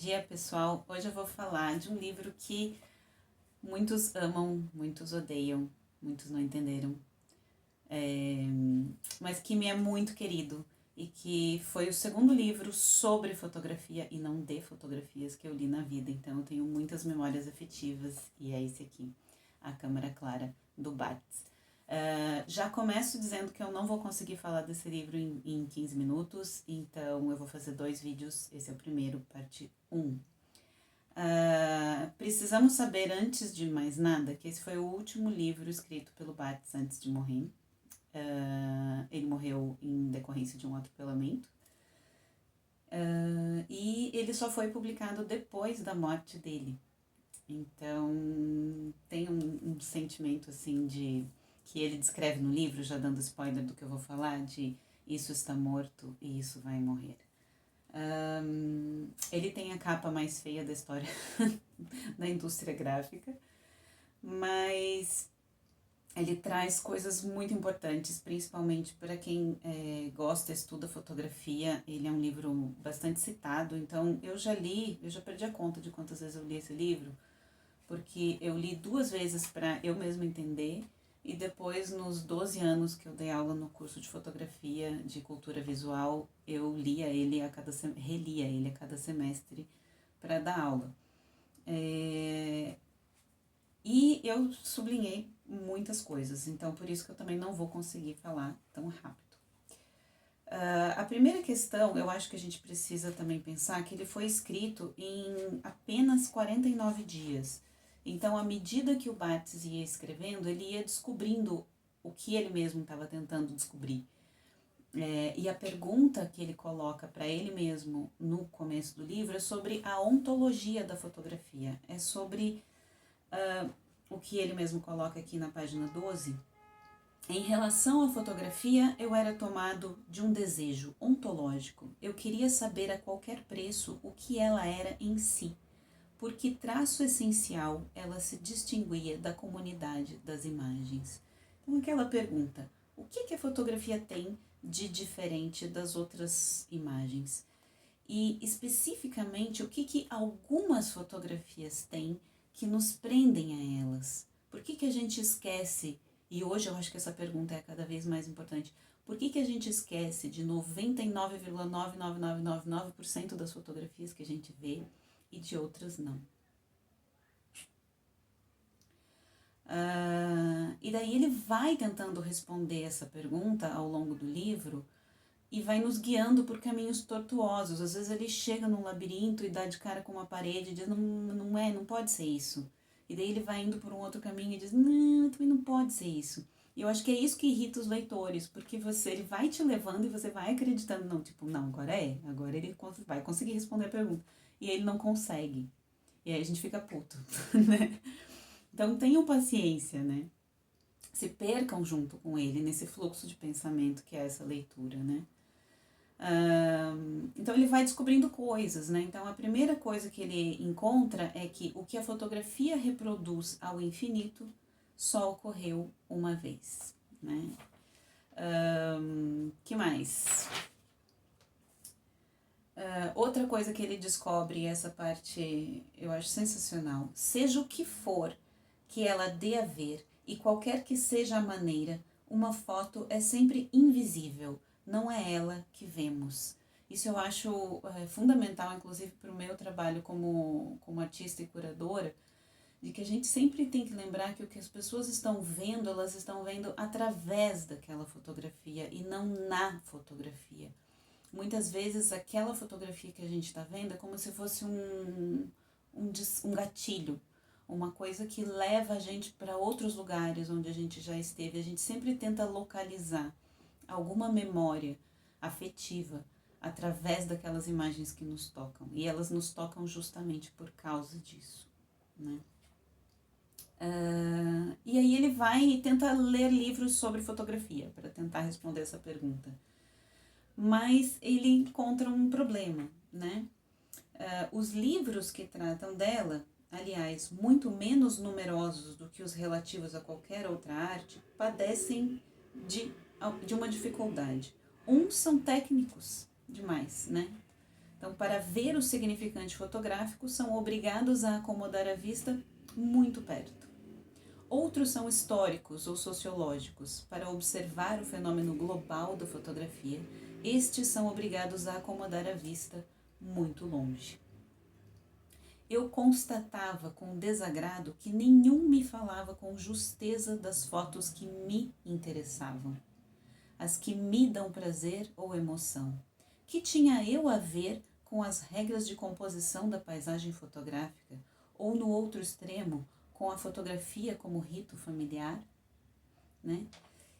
dia, pessoal. Hoje eu vou falar de um livro que muitos amam, muitos odeiam, muitos não entenderam, é, mas que me é muito querido e que foi o segundo livro sobre fotografia e não de fotografias que eu li na vida. Então eu tenho muitas memórias afetivas e é esse aqui, A Câmara Clara, do Bates. Já começo dizendo que eu não vou conseguir falar desse livro em 15 minutos, então eu vou fazer 2 vídeos, esse é o primeiro, parte 1. Precisamos saber, antes de mais nada, que esse foi o último livro escrito pelo Bates antes de morrer. Ele morreu em decorrência de um atropelamento. E ele só foi publicado depois da morte dele. Então, tem um sentimento assim de que ele descreve no livro, já dando spoiler do que eu vou falar, de isso está morto e isso vai morrer. Ele tem a capa mais feia da história da indústria gráfica, mas ele traz coisas muito importantes, principalmente para quem gosta, estuda fotografia. Ele é um livro bastante citado, então eu já perdi a conta de quantas vezes eu li esse livro, porque eu li 2 vezes para eu mesma entender, e depois, nos 12 anos que eu dei aula no curso de fotografia de cultura visual, eu relia ele a cada semestre para dar aula. E eu sublinhei muitas coisas, então por isso que eu também não vou conseguir falar tão rápido. A primeira questão, eu acho que a gente precisa também pensar que ele foi escrito em apenas 49 dias. Então, à medida que o Bates ia escrevendo, ele ia descobrindo o que ele mesmo estava tentando descobrir. E a pergunta que ele coloca para ele mesmo no começo do livro é sobre a ontologia da fotografia. É sobre o que ele mesmo coloca aqui na página 12. Em relação à fotografia, eu era tomado de um desejo ontológico. Eu queria saber a qualquer preço o que ela era em si. Por que traço essencial ela se distinguia da comunidade das imagens? Então, aquela pergunta: o que a fotografia tem de diferente das outras imagens? E, especificamente, o que algumas fotografias têm que nos prendem a elas? Por que a gente esquece, e hoje eu acho que essa pergunta é cada vez mais importante, por que a gente esquece de 99,99999% das fotografias que a gente vê e de outras não? E daí ele vai tentando responder essa pergunta ao longo do livro e vai nos guiando por caminhos tortuosos. Às vezes ele chega num labirinto e dá de cara com uma parede e diz, não pode ser isso. E daí ele vai indo por um outro caminho e diz, não, também não pode ser isso. E eu acho que é isso que irrita os leitores, porque ele vai te levando e você vai acreditando, não, agora ele vai conseguir responder a pergunta. E ele não consegue. E aí a gente fica puto, né? Então tenham paciência, né? Se percam junto com ele nesse fluxo de pensamento que é essa leitura, né? Então ele vai descobrindo coisas, né? Então a primeira coisa que ele encontra é que o que a fotografia reproduz ao infinito só ocorreu uma vez, né? Que mais? Outra coisa que ele descobre, essa parte eu acho sensacional: seja o que for que ela dê a ver, e qualquer que seja a maneira, uma foto é sempre invisível, não é ela que vemos. Isso eu acho fundamental, inclusive, para o meu trabalho como artista e curadora, de que a gente sempre tem que lembrar que o que as pessoas estão vendo, elas estão vendo através daquela fotografia e não na fotografia. Muitas vezes aquela fotografia que a gente está vendo é como se fosse um gatilho, uma coisa que leva a gente para outros lugares onde a gente já esteve. A gente sempre tenta localizar alguma memória afetiva através daquelas imagens que nos tocam. E elas nos tocam justamente por causa disso, né? E aí ele vai e tenta ler livros sobre fotografia para tentar responder essa pergunta. Mas ele encontra um problema, né? Os livros que tratam dela, aliás, muito menos numerosos do que os relativos a qualquer outra arte, padecem de uma dificuldade. Uns são técnicos demais, né? Então, para ver o significante fotográfico, são obrigados a acomodar a vista muito perto. Outros são históricos ou sociológicos, para observar o fenômeno global da fotografia. Estes são obrigados a acomodar a vista muito longe. Eu constatava com desagrado que nenhum me falava com justeza das fotos que me interessavam, as que me dão prazer ou emoção. Que tinha eu a ver com as regras de composição da paisagem fotográfica, ou no outro extremo, com a fotografia como rito familiar, né?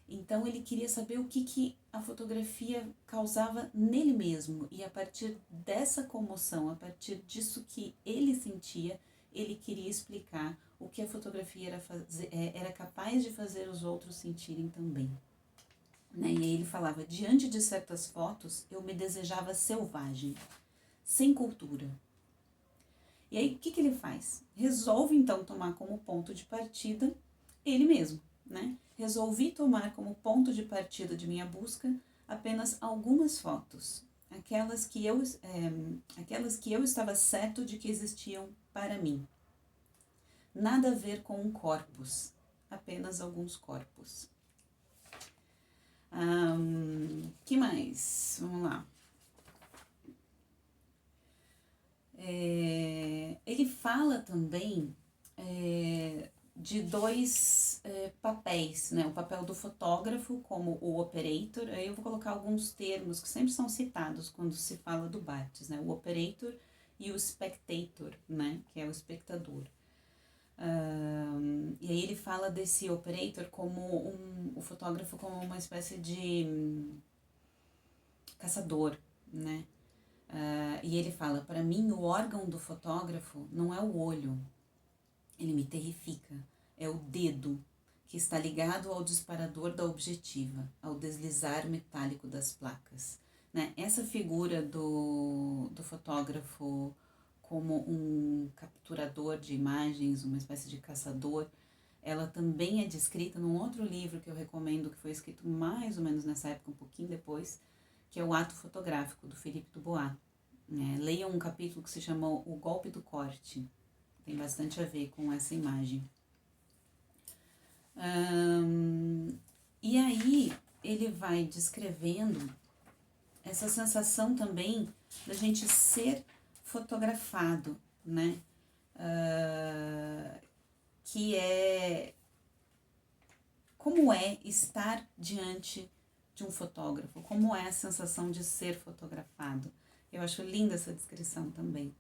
Então ele queria saber o que a fotografia causava nele mesmo, e a partir dessa comoção, a partir disso que ele sentia, ele queria explicar o que a fotografia era capaz de fazer os outros sentirem também. Né? E aí ele falava, diante de certas fotos, eu me desejava selvagem, sem cultura. E aí o que ele faz? Resolve então tomar como ponto de partida ele mesmo, né? Resolvi tomar como ponto de partida de minha busca apenas algumas fotos, aquelas que eu estava certo de que existiam para mim. Nada a ver com um corpus, apenas alguns corpos. Que mais? Vamos lá. Ele fala também de dois papéis, né? O papel do fotógrafo como o operator. Aí eu vou colocar alguns termos que sempre são citados quando se fala do Barthes, né? O operator e o spectator, né? Que é o espectador. E aí ele fala desse operator como o fotógrafo como uma espécie de caçador, né? E ele fala, para mim o órgão do fotógrafo não é o olho, ele me terrifica, é o dedo que está ligado ao disparador da objetiva, ao deslizar metálico das placas. Né? Essa figura do fotógrafo como um capturador de imagens, uma espécie de caçador, ela também é descrita num outro livro que eu recomendo, que foi escrito mais ou menos nessa época, um pouquinho depois, que é o Ato Fotográfico, do Philippe Dubois. Leiam um capítulo que se chama O Golpe do Corte, tem bastante a ver com essa imagem. E aí ele vai descrevendo essa sensação também da gente ser fotografado, né? Que é como é estar diante de um fotógrafo, como é a sensação de ser fotografado. Eu acho linda essa descrição também.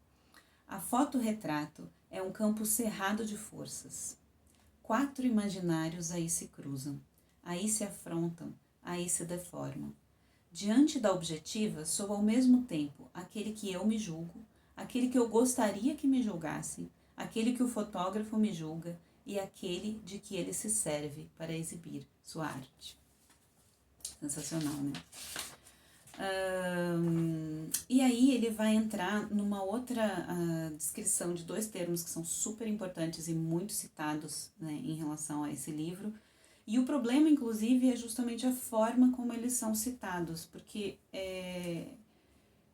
A fotorretrato é um campo cerrado de forças. 4 imaginários aí se cruzam, aí se afrontam, aí se deformam. Diante da objetiva, sou ao mesmo tempo aquele que eu me julgo, aquele que eu gostaria que me julgassem, aquele que o fotógrafo me julga e aquele de que ele se serve para exibir sua arte. Sensacional, né? E aí ele vai entrar numa outra descrição de 2 termos que são super importantes e muito citados, né, em relação a esse livro. E o problema, inclusive, é justamente a forma como eles são citados, porque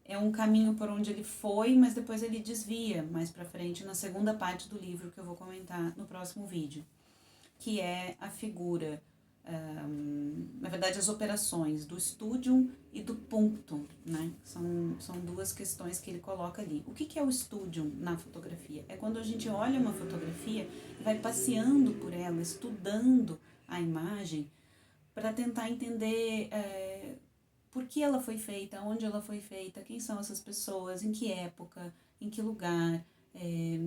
é um caminho por onde ele foi, mas depois ele desvia mais pra frente na segunda parte do livro que eu vou comentar no próximo vídeo, que é a figura, na verdade as operações do studium e do punctum, né? São 2 questões que ele coloca ali. O que é o studium na fotografia? É quando a gente olha uma fotografia e vai passeando por ela, estudando a imagem para tentar entender por que ela foi feita, onde ela foi feita, quem são essas pessoas, em que época, em que lugar,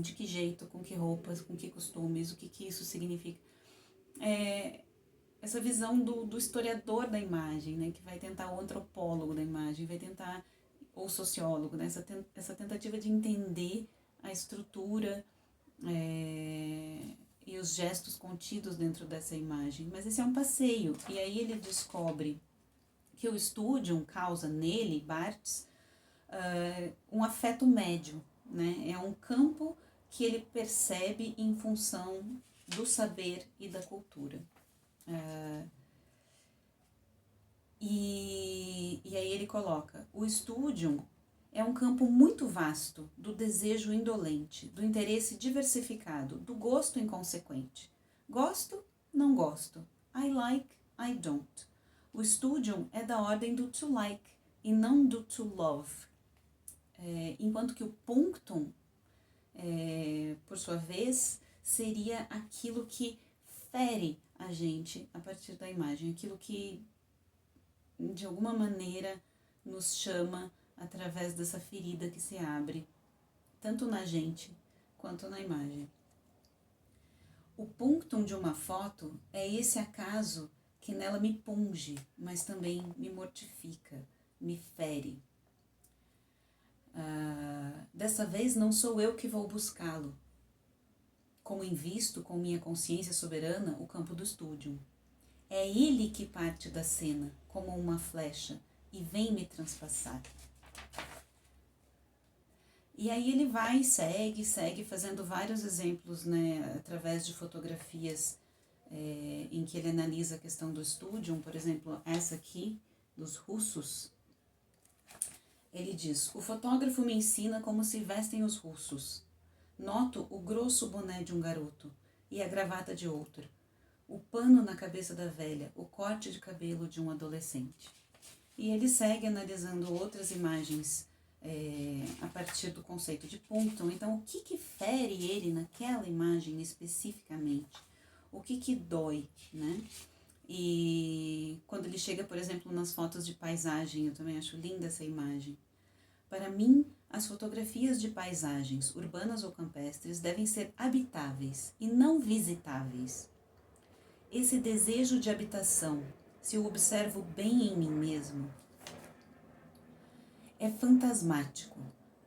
de que jeito, com que roupas, com que costumes, o que isso significa. Essa visão do historiador da imagem, né, que vai tentar, o antropólogo da imagem, vai tentar, ou sociólogo, né, essa tentativa de entender a estrutura e os gestos contidos dentro dessa imagem. Mas esse é um passeio, e aí ele descobre que o studium causa nele, Barthes, um afeto médio, né? É um campo que ele percebe em função do saber e da cultura. E aí ele coloca, o studium é um campo muito vasto do desejo indolente, do interesse diversificado, do gosto inconsequente. Gosto, não gosto. I like, I don't. O studium é da ordem do to like e não do to love. Enquanto que o punctum, por sua vez, seria aquilo que fere a gente a partir da imagem, aquilo que de alguma maneira nos chama através dessa ferida que se abre, tanto na gente quanto na imagem. O punctum de uma foto é esse acaso que nela me punge, mas também me mortifica, me fere. Dessa vez não sou eu que vou buscá-lo, como invisto com minha consciência soberana o campo do studium. É ele que parte da cena, como uma flecha, e vem me transpassar. E aí ele vai e segue fazendo vários exemplos, né, através de fotografias em que ele analisa a questão do studium. Por exemplo, essa aqui, dos russos. Ele diz: o fotógrafo me ensina como se vestem os russos. Noto o grosso boné de um garoto e a gravata de outro, o pano na cabeça da velha, o corte de cabelo de um adolescente. E ele segue analisando outras imagens a partir do conceito de punctum. Então, o que fere ele naquela imagem especificamente? O que dói, né? E quando ele chega, por exemplo, nas fotos de paisagem, eu também acho linda essa imagem. Para mim, as fotografias de paisagens, urbanas ou campestres, devem ser habitáveis e não visitáveis. Esse desejo de habitação, se eu observo bem em mim mesmo, é fantasmático,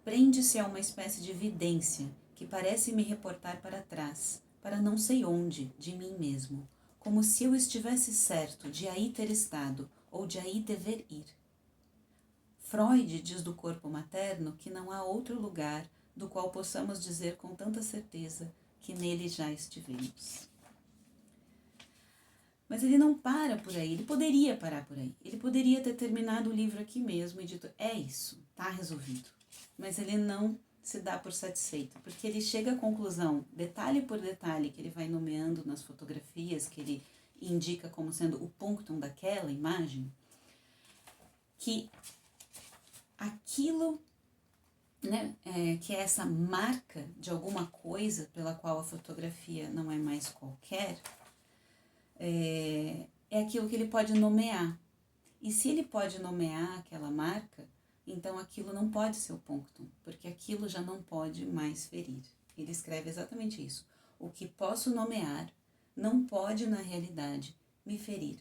prende-se a uma espécie de evidência que parece me reportar para trás, para não sei onde, de mim mesmo, como se eu estivesse certo de aí ter estado ou de aí dever ir. Freud diz do corpo materno que não há outro lugar do qual possamos dizer com tanta certeza que nele já estivemos. Mas ele não para por aí, ele poderia parar por aí. Ele poderia ter terminado o livro aqui mesmo e dito, é isso, tá resolvido. Mas ele não se dá por satisfeito, porque ele chega à conclusão, detalhe por detalhe, que ele vai nomeando nas fotografias, que ele indica como sendo o punctum daquela imagem, que aquilo, né, que é essa marca de alguma coisa pela qual a fotografia não é mais qualquer, é aquilo que ele pode nomear. E se ele pode nomear aquela marca, então aquilo não pode ser o punctum, porque aquilo já não pode mais ferir. Ele escreve exatamente isso. O que posso nomear não pode, na realidade, me ferir,